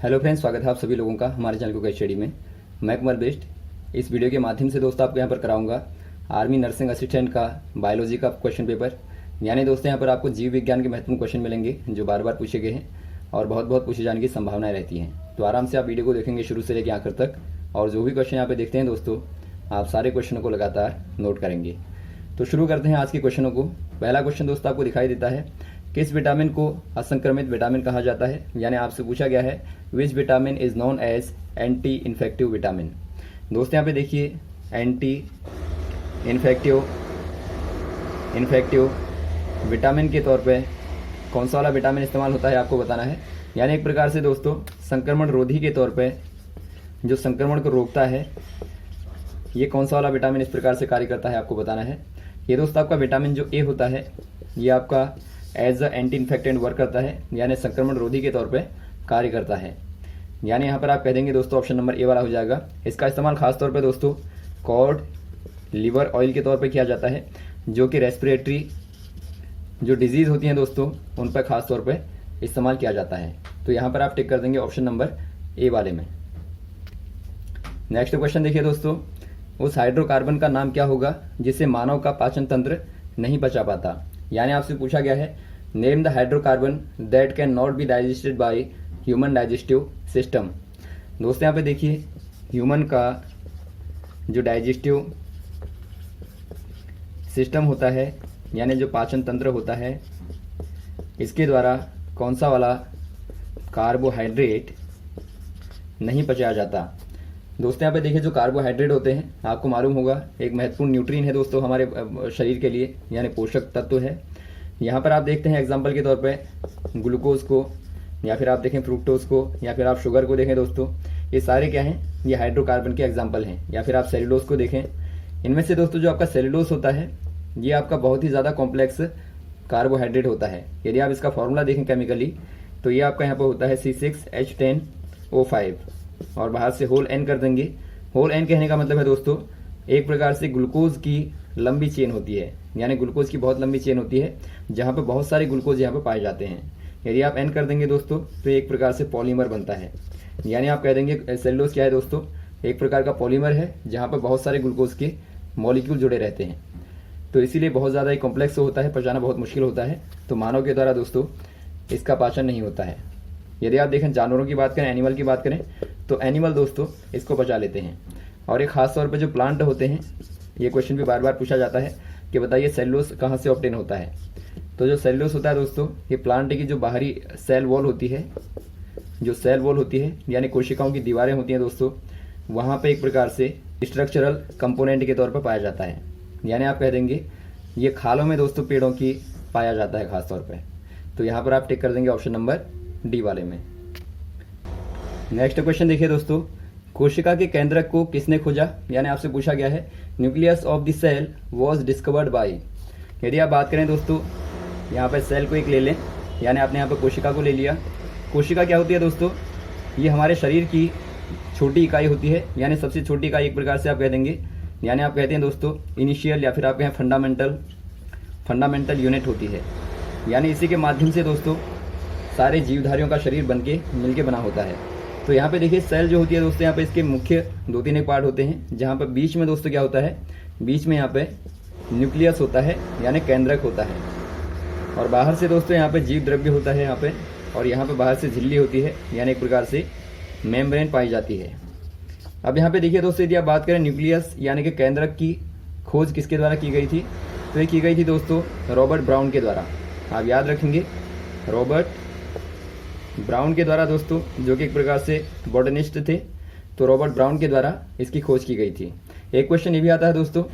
Hello friends, स्वागत है आप सभी लोगों का हमारे चैनल को स्टडी में। मैं कुमार बेस्ट इस वीडियो के माध्यम से दोस्तों आपको यहाँ पर कराऊंगा आर्मी नर्सिंग असिस्टेंट का बायोलॉजी का क्वेश्चन पेपर। यानी दोस्तों यहाँ पर आपको जीव विज्ञान के महत्वपूर्ण क्वेश्चन मिलेंगे जो बार बार पूछे गए हैं और बहुत पूछे जाने की संभावनाएं रहती हैं। तो आराम से आप वीडियो को देखेंगे शुरू से लेकर आखिर तक, और जो भी क्वेश्चन यहाँ पर देखते हैं दोस्तों आप सारे क्वेश्चनों को लगातार नोट करेंगे। तो शुरू करते हैं आज के क्वेश्चनों को। पहला क्वेश्चन दोस्तों आपको दिखाई देता है, किस विटामिन को असंक्रमित विटामिन कहा जाता है। यानी आपसे पूछा गया है which vitamin is known as anti infective vitamin. दोस्तों यहाँ पे देखिए एंटी इन्फेक्टिव विटामिन के तौर पे कौन सा वाला विटामिन इस्तेमाल होता है आपको बताना है। यानी एक प्रकार से दोस्तों संक्रमण रोधी के तौर पे जो संक्रमण को रोकता है, ये कौन सा वाला विटामिन इस प्रकार से कार्य करता है आपको बताना है। ये दोस्तों आपका विटामिन जो ए होता है ये आपका एज अ एंटी इन्फेक्टेंट वर्क करता है, यानी संक्रमण रोधी के तौर पे कार्य करता है। यानी यहाँ पर आप कह देंगे दोस्तों ऑप्शन नंबर ए वाला हो जाएगा। इसका इस्तेमाल खास तौर पे दोस्तों कॉड लिवर ऑयल के तौर पे किया जाता है, जो कि रेस्पिरेटरी जो डिजीज होती हैं दोस्तों उन पर खास तौर पे इस्तेमाल किया जाता है। तो यहाँ पर आप टिक कर देंगे ऑप्शन नंबर ए वाले में। नेक्स्ट क्वेश्चन देखिए दोस्तों, उस हाइड्रोकार्बन का नाम क्या होगा जिसे मानव का पाचन तंत्र नहीं पचा पाता। यानी आपसे पूछा गया है name the hydrocarbon that can not be digested by human digestive system. दोस्तों यहाँ पे देखिए ह्यूमन का जो डाइजेस्टिव सिस्टम होता है, यानी जो पाचन तंत्र होता है, इसके द्वारा कौन सा वाला कार्बोहाइड्रेट नहीं पचाया जाता। दोस्तों यहाँ पे देखिए जो कार्बोहाइड्रेट होते हैं आपको मालूम होगा एक महत्वपूर्ण न्यूट्रिएंट है दोस्तों हमारे शरीर के लिए, यानी पोषक तत्व है। यहाँ पर आप देखते हैं एग्जांपल के तौर पे ग्लूकोज को, या फिर आप देखें फ्रुक्टोज को, या फिर आप शुगर को देखें दोस्तों, ये सारे क्या हैं, ये हाइड्रोकार्बन के एग्जाम्पल हैं। या फिर आप सेलुलोज को देखें, इनमें से दोस्तों जो आपका सेलुलोज होता है ये आपका बहुत ही ज़्यादा कॉम्प्लेक्स कार्बोहाइड्रेट होता है। यदि आप इसका फॉर्मूला देखें केमिकली तो ये आपका यहाँ पर होता है C6H10O5 और बाहर से होल एन कर देंगे। होल एन कहने का मतलब है दोस्तों एक प्रकार से ग्लूकोज की लंबी चेन होती है, यानी ग्लूकोज की बहुत लंबी चेन होती है जहाँ पे बहुत सारे ग्लूकोज यहाँ पे पाए जाते हैं। यदि आप एन कर देंगे दोस्तों तो एक प्रकार से पॉलीमर बनता है। यानी आप कह देंगे सेलुलोज क्या है दोस्तों, एक प्रकार का पॉलीमर है जहाँ पे बहुत सारे ग्लूकोज के मॉलिक्यूल जुड़े रहते हैं। तो इसीलिए बहुत ज़्यादा कॉम्प्लेक्स होता है, पचाना बहुत मुश्किल होता है। तो मानव के द्वारा दोस्तों इसका पाचन नहीं होता है। यदि आप देखें जानवरों की बात करें, एनिमल की बात करें, तो एनिमल दोस्तों इसको पचा लेते हैं। और एक खास तौर पे जो प्लांट होते हैं, ये क्वेश्चन भी बार बार पूछा जाता है कि बताइए सेलुलोज कहाँ से ऑब्टेन होता है। तो जो सेलुलोज होता है दोस्तों ये प्लांट की जो बाहरी सेल वॉल होती है, जो सेल वॉल होती है यानी कोशिकाओं की दीवारें होती हैं दोस्तों, वहाँ पे एक प्रकार से स्ट्रक्चरल कंपोनेंट के तौर पर पाया जाता है। यानी आप कह देंगे ये खालों में दोस्तों पेड़ों की पाया जाता है खास तौर पर। तो यहाँ पर आप टिक कर देंगे ऑप्शन नंबर डी वाले में। नेक्स्ट क्वेश्चन देखिए दोस्तों, कोशिका के केंद्रक को किसने खोजा। यानी आपसे पूछा गया है nucleus of the cell was discovered by. यदि आप बात करें दोस्तों यहाँ पर सेल को एक ले लें, यानी आपने यहाँ पर कोशिका को ले लिया। कोशिका क्या होती है दोस्तों, ये हमारे शरीर की छोटी इकाई होती है, यानी सबसे छोटी इकाई एक प्रकार से आप कह देंगे। यानी आप कहते हैं दोस्तों इनिशियल या फिर आप कहें फंडामेंटल यूनिट होती है। यानी इसी के माध्यम से दोस्तों सारे जीवधारियों का शरीर बनके मिलके बना होता है। तो यहाँ पे देखिए सेल जो होती है दोस्तों यहाँ पे इसके मुख्य 2-3 एक पार्ट होते हैं, जहाँ पर बीच में दोस्तों क्या होता है, बीच में यहाँ पे न्यूक्लियस होता है यानी केंद्रक होता है। और बाहर से दोस्तों यहाँ पे जीव द्रव्य होता है यहाँ पे, और यहाँ पे बाहर से झिल्ली होती है यानी एक प्रकार से मेम्ब्रेन पाई जाती है। अब यहाँ पे देखिए दोस्तों यदि आप बात करें न्यूक्लियस यानी कि केंद्रक की खोज किसके द्वारा की गई थी, तो ये की गई थी दोस्तों रॉबर्ट ब्राउन के द्वारा। आप याद रखेंगे रॉबर्ट ब्राउन के द्वारा दोस्तों, जो कि एक प्रकार से बॉटनिस्ट थे। तो रॉबर्ट ब्राउन के द्वारा इसकी खोज की गई थी। एक क्वेश्चन ये भी आता है दोस्तों,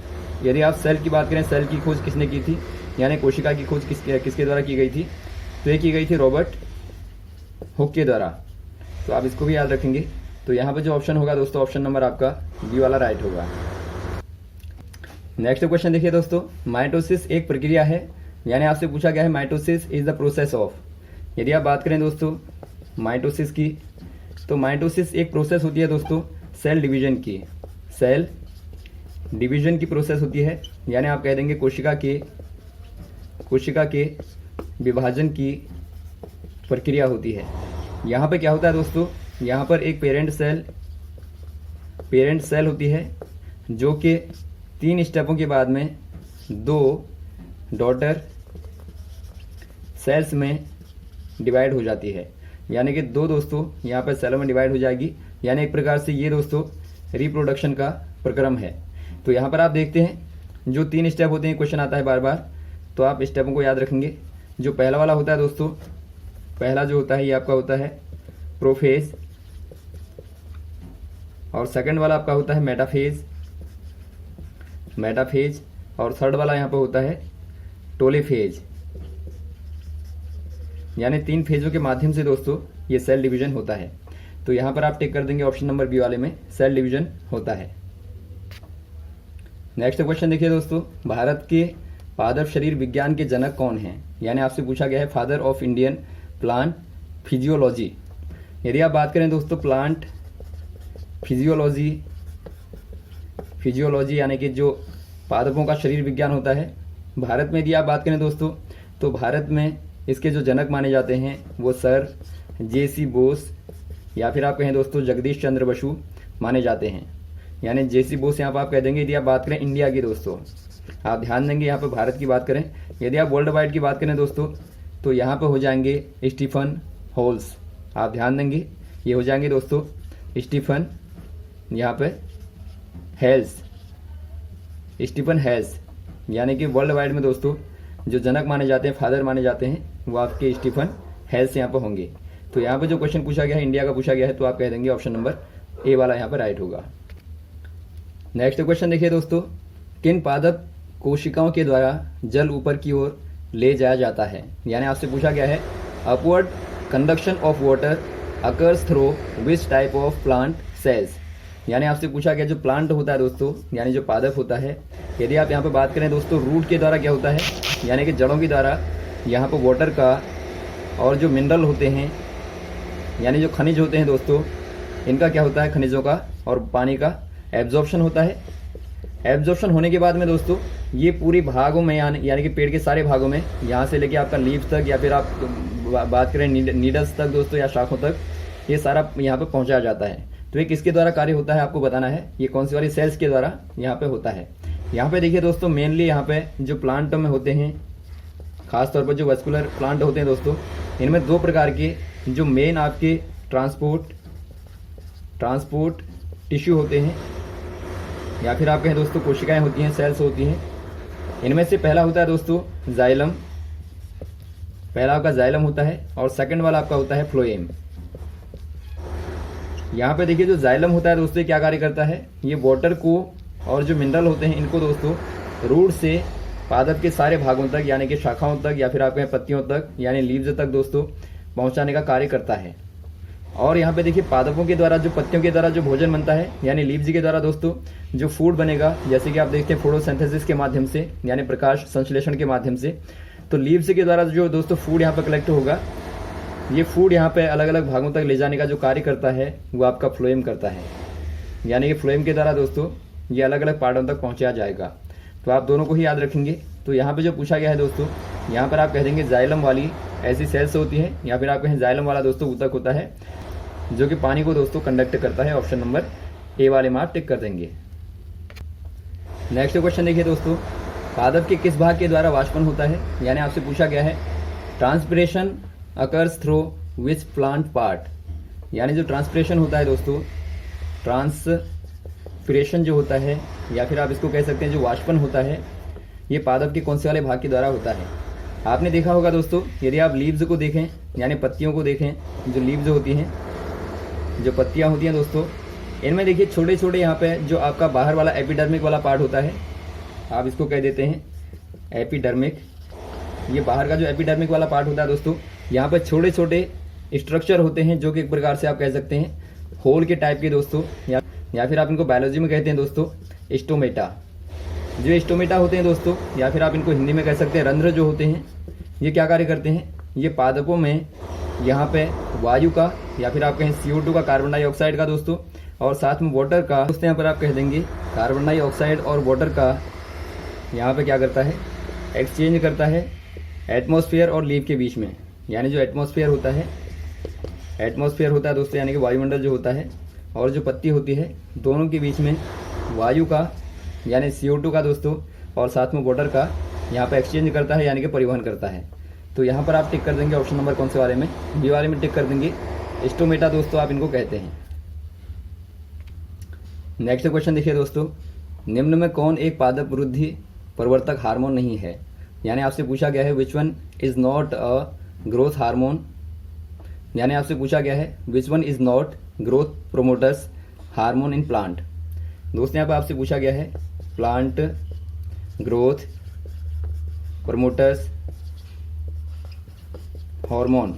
यदि आप सेल की बात करें, सेल की खोज किसने की थी, यानी कोशिका की खोज किसके द्वारा की गई थी, तो ये की गई थी रॉबर्ट हुक के द्वारा। तो आप इसको भी याद रखेंगे। तो यहाँ पर जो ऑप्शन होगा दोस्तों ऑप्शन नंबर आपका बी वाला राइट होगा। नेक्स्ट क्वेश्चन देखिए दोस्तों, माइटोसिस एक प्रक्रिया है। यानी आपसे पूछा गया है mitosis is the process of. यदि आप बात करें दोस्तों माइटोसिस की, तो माइटोसिस एक प्रोसेस होती है दोस्तों सेल डिवीजन की। सेल डिवीजन की प्रोसेस होती है, यानी आप कह देंगे कोशिका के विभाजन की प्रक्रिया होती है। यहाँ पे क्या होता है दोस्तों, यहाँ पर एक पेरेंट सेल होती है जो कि 3 स्टेपों के बाद में 2 डॉटर सेल्स में डिवाइड हो जाती है। यानी कि 2 दोस्तों यहाँ पर सेलों में डिवाइड हो जाएगी। यानी एक प्रकार से ये दोस्तों रिप्रोडक्शन का प्रक्रम है। तो यहाँ पर आप देखते हैं जो 3 स्टेप होते हैं, क्वेश्चन आता है बार बार, तो आप स्टेपों को याद रखेंगे। जो पहला वाला होता है दोस्तों, पहला जो होता है ये आपका होता है प्रोफेज, और सेकंड वाला आपका होता है मेटाफेज, और थर्ड वाला यहाँ पर होता है टोलेफेज। यानी 3 फेजों के माध्यम से दोस्तों ये सेल डिवीजन होता है। तो यहाँ पर आप टिक कर देंगे ऑप्शन नंबर बी वाले में, सेल डिवीजन होता है। नेक्स्ट क्वेश्चन देखिए दोस्तों, भारत के पादप शरीर विज्ञान के जनक कौन हैं? यानी आपसे पूछा गया है father of Indian plant physiology. यदि आप बात करें दोस्तों प्लांट फिजियोलॉजी यानी कि जो पादपों का शरीर विज्ञान होता है, भारत में यदि आप बात करें दोस्तों, तो भारत में इसके जो जनक माने जाते हैं वो सर J.C. बोस या फिर आप कहें दोस्तों जगदीश चंद्र बसु माने जाते हैं। यानी J.C. बोस यहाँ पर आप कह देंगे। यदि आप बात करें इंडिया की दोस्तों, आप ध्यान देंगे यहाँ पर भारत की बात करें। यदि आप वर्ल्ड वाइड की बात करें दोस्तों, तो यहाँ पर हो जाएंगे स्टीफन होल्स। आप ध्यान देंगे ये हो जाएंगे दोस्तों स्टीफन यहाँ पे स्टीफन हेल्स। यानी कि वर्ल्ड वाइड में दोस्तों जो जनक माने जाते हैं, फादर माने जाते हैं, वो आपके स्टीफन हेल्स यहाँ पर होंगे। तो यहाँ पे जो क्वेश्चन पूछा गया है इंडिया का पूछा गया है, तो आप कह देंगे ऑप्शन नंबर ए वाला यहाँ पर राइट होगा। नेक्स्ट क्वेश्चन देखिए दोस्तों, किन पादप कोशिकाओं के द्वारा जल ऊपर की ओर ले जाया जाता है? यानी आपसे पूछा गया है upward conduction of water occurs through which type of plant cells. यानी आपसे पूछा गया जो प्लांट होता है दोस्तों, यानी जो पादप होता है, यदि आप यहाँ पे बात करें दोस्तों रूट के द्वारा क्या होता है, यानी कि जड़ों के द्वारा यहाँ पर वाटर का और जो मिनरल होते हैं यानी जो खनिज होते हैं दोस्तों, इनका क्या होता है, खनिजों का और पानी का एब्जॉर्प्शन होता है। एब्जॉर्प्शन होने के बाद में दोस्तों ये पूरी भागों में यानी कि पेड़ के सारे भागों में, यहाँ से लेके आपका लीफ तक या फिर आप बात करें नीडल्स तक दोस्तों या शाखों तक, ये सारा यहाँ पे पहुँचाया जाता है। तो ये किसके द्वारा कार्य होता है आपको बताना है, ये कौन सी वाली सेल्स के द्वारा यहाँ पे होता है। यहाँ पे देखिए दोस्तों मेनली यहाँ पे जो प्लांट में होते हैं, खासतौर पर जो वस्कुलर प्लांट होते हैं दोस्तों, इनमें 2 प्रकार के जो मेन आपके ट्रांसपोर्ट टिश्यू होते हैं या फिर आप कहें दोस्तों कोशिकाएं होती हैं, सेल्स होती हैं। इनमें से पहला होता है दोस्तों जाइलम, पहला आपका जाइलम होता है, और सेकंड वाला आपका होता है फ्लोएम। यहाँ पे देखिए जो जाइलम होता है दोस्तों क्या कार्य करता है, ये वाटर को और जो मिनरल होते हैं इनको दोस्तों रूट से पादप के सारे भागों तक यानी कि शाखाओं तक या फिर आप कहें पत्तियों तक यानी लीव्स तक दोस्तों पहुंचाने का कार्य करता है। और यहाँ पे देखिए पादपों के द्वारा जो पत्तियों के द्वारा जो भोजन बनता है यानी लीव्स के द्वारा दोस्तों जो फूड बनेगा, जैसे कि आप देखते हैं फोटोसिंथेसिस के माध्यम से यानी प्रकाश संश्लेषण के माध्यम से, तो लीव्स के द्वारा जो दोस्तों फूड यहाँ पर कलेक्ट होगा, ये फूड यहाँ पे अलग अलग भागों तक ले जाने का जो कार्य करता है वो आपका फ्लोएम करता है। यानी कि फ्लोएम के द्वारा दोस्तों ये अलग अलग पार्टों तक पहुँचाया जाएगा। तो आप दोनों को ही याद रखेंगे। तो यहाँ पे जो पूछा गया है दोस्तों, यहाँ पर आप कह देंगे जाइलम वाली ऐसी सेल्स होती है, या फिर आप कहें जाइलम वाला दोस्तों ऊतक होता है जो कि पानी को दोस्तों कंडक्ट करता है। ऑप्शन नंबर ए वाले में आप टिक कर देंगे। नेक्स्ट क्वेश्चन देखिए दोस्तों, पादप के किस भाग के द्वारा वाष्पन होता है? यानी आपसे पूछा गया है transpiration occurs through which plant part. यानी जो ट्रांसपिरेशन होता है दोस्तों, ट्रांसपिरेशन जो होता है या फिर आप इसको कह सकते हैं जो वाष्पन होता है, ये पादप के कौन से वाले भाग के द्वारा होता है? आपने देखा होगा दोस्तों, यदि आप लीव्स को देखें यानी पत्तियों को देखें, जो लीव्स होती हैं, जो पत्तियां होती हैं दोस्तों, इनमें देखिए छोटे छोटे यहाँ पे जो आपका बाहर वाला एपिडर्मिक वाला पार्ट होता है, आप इसको कह देते हैं एपिडर्मिक। ये बाहर का जो एपिडर्मिक वाला पार्ट होता है दोस्तों, यहाँ पे छोटे छोटे स्ट्रक्चर होते हैं जो कि एक प्रकार से आप कह सकते हैं होल के टाइप के दोस्तों, या फिर आप इनको बायोलॉजी में कहते हैं दोस्तों स्टोमेटा। जो स्टोमेटा होते हैं दोस्तों, या फिर आप इनको हिंदी में कह सकते हैं रंध्र जो होते हैं, ये क्या कार्य करते हैं, ये पादपों में यहाँ पे वायु का या फिर आप कहें CO2 का, कार्बन डाइऑक्साइड का दोस्तों, और साथ में वाटर का दोस्तों, यहाँ पर आप कह देंगे कार्बन डाइऑक्साइड और वाटर का यहाँ पे क्या करता है, एक्सचेंज करता है एटमॉस्फेयर और लीफ के बीच में। यानी जो एटमॉस्फेयर होता है एटमॉस्फेयर होता है दोस्तों यानी कि वायुमंडल जो होता है, और जो पत्ती होती है, दोनों के बीच में वायु का यानी CO2 का दोस्तों और साथ में वाटर का यहाँ पर एक्सचेंज करता है यानी कि परिवहन करता है। तो यहाँ पर आप टिक कर देंगे ऑप्शन नंबर कौन से वाले में, बी वाले में टिक कर देंगे। स्टोमेटा दोस्तों आप इनको कहते हैं। नेक्स्ट क्वेश्चन देखिए दोस्तों, निम्न में कौन एक पादप वृद्धि प्रवर्तक हार्मोन नहीं है। यानी आपसे पूछा गया है which one is not a growth hormone, यानी आपसे पूछा गया है which one is not growth promoters hormone in plant. दोस्तों यहाँ पर आपसे पूछा गया है प्लांट ग्रोथ प्रमोटर्स हार्मोन,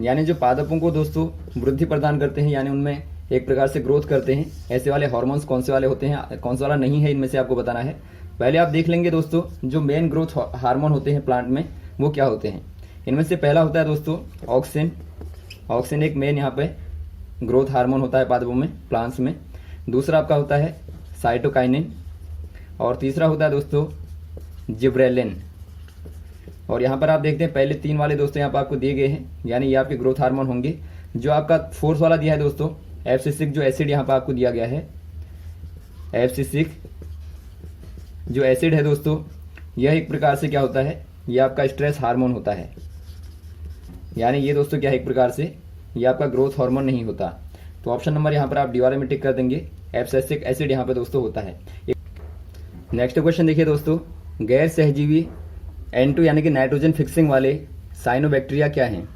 यानी जो पादपों को दोस्तों वृद्धि प्रदान करते हैं यानी उनमें एक प्रकार से ग्रोथ करते हैं, ऐसे वाले हार्मोन्स कौन से वाले होते हैं, कौन सा वाला नहीं है, इनमें से आपको बताना है। पहले आप देख लेंगे दोस्तों जो मेन ग्रोथ हार्मोन होते हैं प्लांट में वो क्या होते हैं। इनमें से पहला होता है दोस्तों ऑक्सिन। ऑक्सिन एक मेन यहाँ पे ग्रोथ हार्मोन होता है पादपों में, प्लांट्स में। दूसरा आपका होता है साइटोकाइनिन, और तीसरा होता है दोस्तों जिब्रेलिन। और यहाँ पर आप देखते हैं पहले 3 वाले दोस्तों यहाँ पर आपको दिए गए हैं, यानी ये आपके ग्रोथ हार्मोन होंगे। जो आपका 4th वाला दिया है दोस्तों एब्सिसिक जो एसिड यहाँ पर आपको दिया गया है, एब्सिसिक जो एसिड है दोस्तों, यह एक प्रकार से क्या होता है, यह आपका स्ट्रेस हार्मोन होता है। यानी ये दोस्तों क्या है, एक प्रकार से ये आपका ग्रोथ हार्मोन नहीं होता। तो ऑप्शन नंबर यहाँ पर आप डी वाले में टिक कर देंगे, एब्सिसिक एसिड यहाँ पे दोस्तों होता है। नेक्स्ट क्वेश्चन देखिए दोस्तों, गैर सहजीवी N2 यानी कि नाइट्रोजन फिक्सिंग वाले साइनोबैक्टीरिया क्या हैं।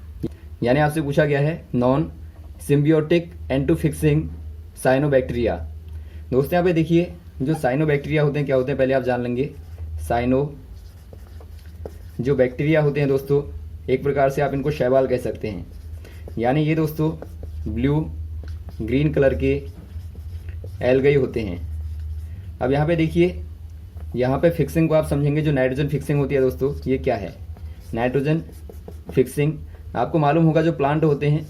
यानी आपसे पूछा गया है non symbiotic N2 fixing cyanobacteria. दोस्तों यहाँ पे देखिए जो साइनोबैक्टीरिया होते हैं क्या होते हैं पहले आप जान लेंगे। साइनो जो बैक्टीरिया होते हैं दोस्तों, एक प्रकार से आप इनको शैवाल कह सकते हैं। यानी ये दोस्तों ब्लू ग्रीन कलर के एल्गाई होते हैं। अब यहाँ पे देखिए, यहाँ पे फिक्सिंग को आप समझेंगे, जो नाइट्रोजन फिक्सिंग होती है दोस्तों, ये क्या है नाइट्रोजन फिक्सिंग। आपको मालूम होगा जो प्लांट होते हैं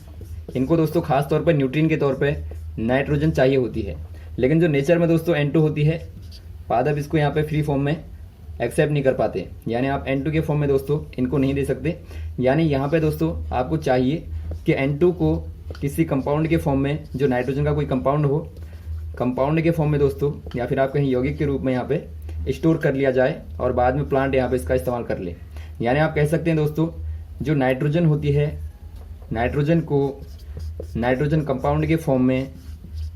इनको दोस्तों खास तौर पर न्यूट्रिएंट के तौर पे नाइट्रोजन चाहिए होती है, लेकिन जो नेचर में दोस्तों N2 होती है, पादप इसको यहाँ पे फ्री फॉर्म में एक्सेप्ट नहीं कर पाते। यानी आप N2 के फॉर्म में दोस्तों इनको नहीं दे सकते। यानी यहाँ पे दोस्तों आपको चाहिए कि N2 को किसी कंपाउंड के फॉर्म में, जो नाइट्रोजन का कोई कंपाउंड हो, कंपाउंड के फॉर्म में दोस्तों, या फिर आप कहीं यौगिक के रूप में यहाँ पे स्टोर कर लिया जाए और बाद में प्लांट यहाँ पे इसका इस्तेमाल कर ले। यानी आप कह सकते हैं दोस्तों जो नाइट्रोजन होती है, नाइट्रोजन को नाइट्रोजन कंपाउंड के फॉर्म में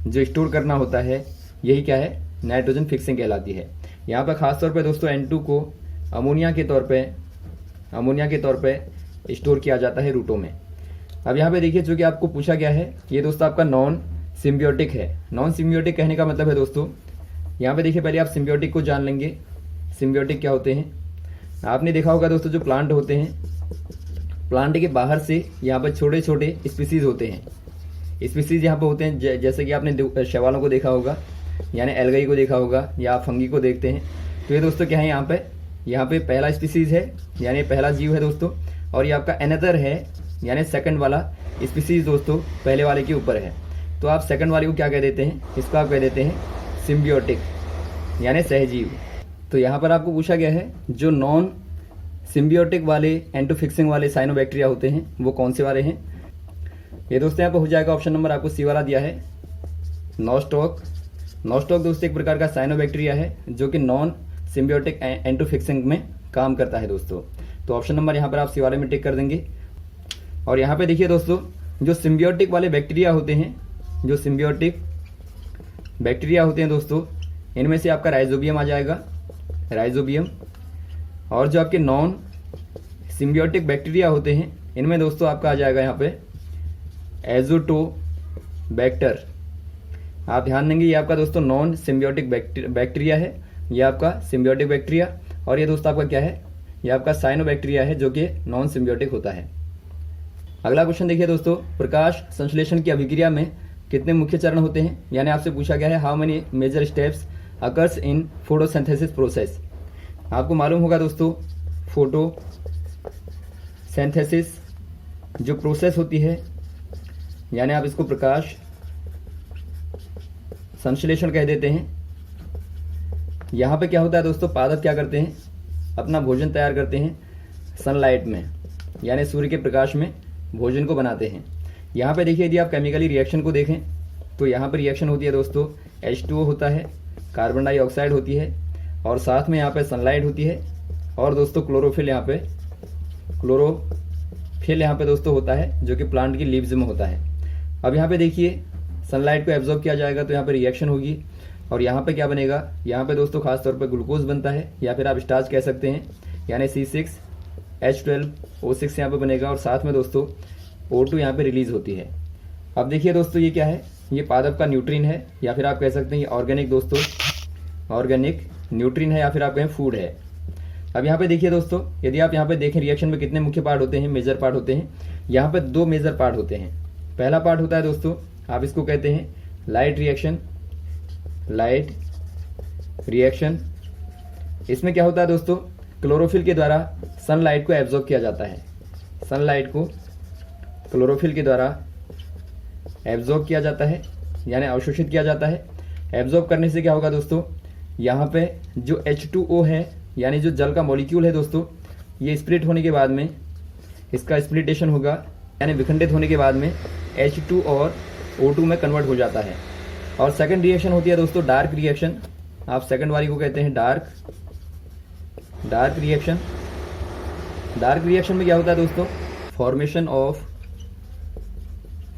जो स्टोर करना होता है, यही क्या है नाइट्रोजन फिक्सिंग कहलाती है। यहाँ पर खास तौर पे दोस्तों N2 को अमोनिया के तौर पे स्टोर किया जाता है रूटों में। अब यहाँ पे देखिए जो कि आपको पूछा गया है, ये दोस्तों आपका नॉन सिम्बियोटिक है। नॉन सिम्बियोटिक कहने का मतलब है दोस्तों, यहाँ पे देखिए पहले आप सिम्बियोटिक को जान लेंगे। सिम्बियोटिक क्या होते हैं, आपने देखा होगा दोस्तों जो प्लांट होते हैं, प्लांट के बाहर से यहाँ पर छोटे छोटे स्पीसीज होते हैं। स्पीसीज यहाँ पे होते हैं, जैसे कि आपने शैवालों को देखा होगा, यानी एल्गाई को देखा होगा, या आप फंगी को देखते हैं। तो ये दोस्तों क्या है, यहाँ पे पहला स्पीसीज है, यानी पहला जीव है दोस्तों, और ये आपका अनदर है, यानी सेकंड वाला स्पीसीज दोस्तों पहले वाले के ऊपर है। तो आप सेकंड वाले को क्या कह देते हैं, इसको आप कह देते हैं सिम्बियोटिक, यानी सहजीव। तो यहाँ पर आपको पूछा गया है जो नॉन सिम्बियोटिक वाले N2 फिक्सिंग वाले साइनोबैक्टीरिया होते हैं वो कौन से वाले हैं। ये दोस्तों यहाँ पर हो जाएगा ऑप्शन नंबर आपको सी वाला दिया है, नोस्टॉक। नोस्टॉक दोस्तों एक प्रकार का साइनोबैक्टीरिया है जो कि नॉन सिम्बियोटिक N2 फिक्सिंग में काम करता है दोस्तों। तो ऑप्शन नंबर यहाँ पर आप सी वाले में टिक कर देंगे। और यहाँ पे देखिए दोस्तों जो सिम्बियोटिक वाले बैक्टीरिया होते हैं, जो सिम्बियोटिक बैक्टीरिया होते हैं दोस्तों, इनमें से आपका राइजोबियम आ जाएगा, राइजोबियम। और जो आपके नॉन सिम्बियोटिक बैक्टीरिया होते हैं, इनमें दोस्तों आपका आ जाएगा यहाँ पे एजोटोबैक्टर। आप ध्यान देंगे ये आपका दोस्तों नॉन सिम्बियोटिक बैक्टीरिया है, ये आपका सिम्बियोटिक बैक्टीरिया। और ये दोस्तों आपका क्या है, ये आपका साइनोबैक्टीरिया है जो कि नॉन सिम्बियोटिक होता है। अगला क्वेश्चन देखिए दोस्तों, प्रकाश संश्लेषण की अभिक्रिया में कितने मुख्य चरण होते हैं। यानी आपसे पूछा गया है how many major steps occurs in photosynthesis process. आपको मालूम होगा दोस्तों फोटोसिंथेसिस जो प्रोसेस होती है, यानी आप इसको प्रकाश संश्लेषण कह देते हैं। यहाँ पे क्या होता है दोस्तों, पादप क्या करते हैं, अपना भोजन तैयार करते हैं सनलाइट में, यानी सूर्य के प्रकाश में भोजन को बनाते हैं। यहाँ पे देखिए, यदि आप केमिकली रिएक्शन को देखें तो यहाँ पर रिएक्शन होती है दोस्तों, H2O होता है, कार्बन डाइऑक्साइड होती है, और साथ में यहाँ पे सनलाइट होती है, और दोस्तों क्लोरोफिल यहाँ पे दोस्तों होता है, जो कि प्लांट की लीव्स में होता है। अब यहाँ पे देखिए, सनलाइट को एब्जॉर्ब किया जाएगा तो यहाँ पे रिएक्शन होगी, और यहाँ पे क्या बनेगा, यहाँ पे दोस्तों खास तौर पे ग्लूकोज बनता है, या फिर आप स्टार्च कह सकते हैं, यानी C6H12O6 यहाँ पे बनेगा, और साथ में दोस्तों O2 यहाँ पे रिलीज होती है। अब देखिए दोस्तों, ये क्या है, ये पादप का न्यूट्रिन है, या फिर आप कह सकते हैं ये ऑर्गेनिक दोस्तों, ऑर्गेनिक न्यूट्रिन है, या फिर आप कहें फूड है। अब यहाँ पे देखिए दोस्तों, यदि आप यहाँ पे देखें रिएक्शन में कितने मुख्य पार्ट होते हैं, मेजर पार्ट होते हैं। यहाँ पे 2 मेजर पार्ट होते हैं। पहला पार्ट होता है दोस्तों, आप इसको कहते हैं लाइट रिएक्शन। इसमें क्या होता है दोस्तों, क्लोरोफिल के द्वारा सनलाइट को एब्जॉर्ब किया जाता है, सनलाइट को क्लोरोफिल के द्वारा एब्जॉर्ब किया जाता है, यानी अवशोषित किया जाता है। एब्जॉर्ब करने से क्या होगा दोस्तों, यहाँ पे जो H2O है, यानी जो जल का मॉलिक्यूल है दोस्तों, ये स्प्लिट होने के बाद में इसका स्प्लिटेशन होगा, यानी विखंडित होने के बाद में H2 और O2 में कन्वर्ट हो जाता है। और सेकंड रिएक्शन होती है दोस्तों डार्क रिएक्शन, आप सेकंड वाली को कहते हैं डार्क रिएक्शन। डार्क रिएक्शन में क्या होता है दोस्तों,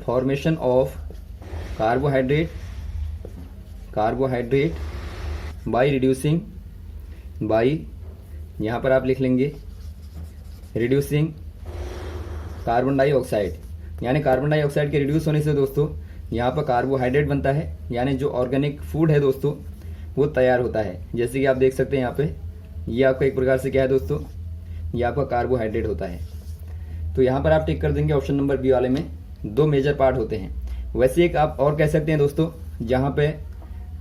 फॉर्मेशन ऑफ कार्बोहाइड्रेट बाई यहाँ पर आप लिख लेंगे रिड्यूसिंग कार्बन डाइऑक्साइड, यानी कार्बन डाइऑक्साइड के रिड्यूस होने से दोस्तों यहाँ पर कार्बोहाइड्रेट बनता है, यानी जो ऑर्गेनिक फूड है दोस्तों वो तैयार होता है। जैसे कि आप देख सकते हैं यहाँ पे, ये आपका एक प्रकार से क्या है दोस्तों, ये आपका कार्बोहाइड्रेट होता है। तो यहाँ पर आप टिक कर देंगे ऑप्शन नंबर बी वाले में, 2 मेजर पार्ट होते हैं। वैसे एक आप और कह सकते हैं दोस्तों, जहाँ पे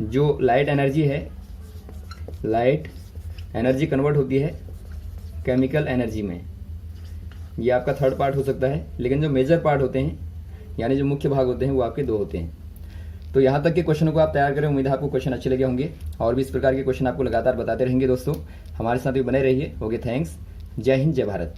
जो लाइट एनर्जी कन्वर्ट होती है केमिकल एनर्जी में, ये आपका थर्ड पार्ट हो सकता है। लेकिन जो मेजर पार्ट होते हैं, यानी जो मुख्य भाग होते हैं, वो आपके 2 होते हैं। तो यहाँ तक के क्वेश्चनों को आप तैयार करें। उम्मीद है आपको क्वेश्चन अच्छे लगे होंगे, और भी इस प्रकार के क्वेश्चन आपको लगातार बताते रहेंगे दोस्तों। हमारे साथ भी बने रहिए। Okay, thanks. जय हिंद, जय भारत।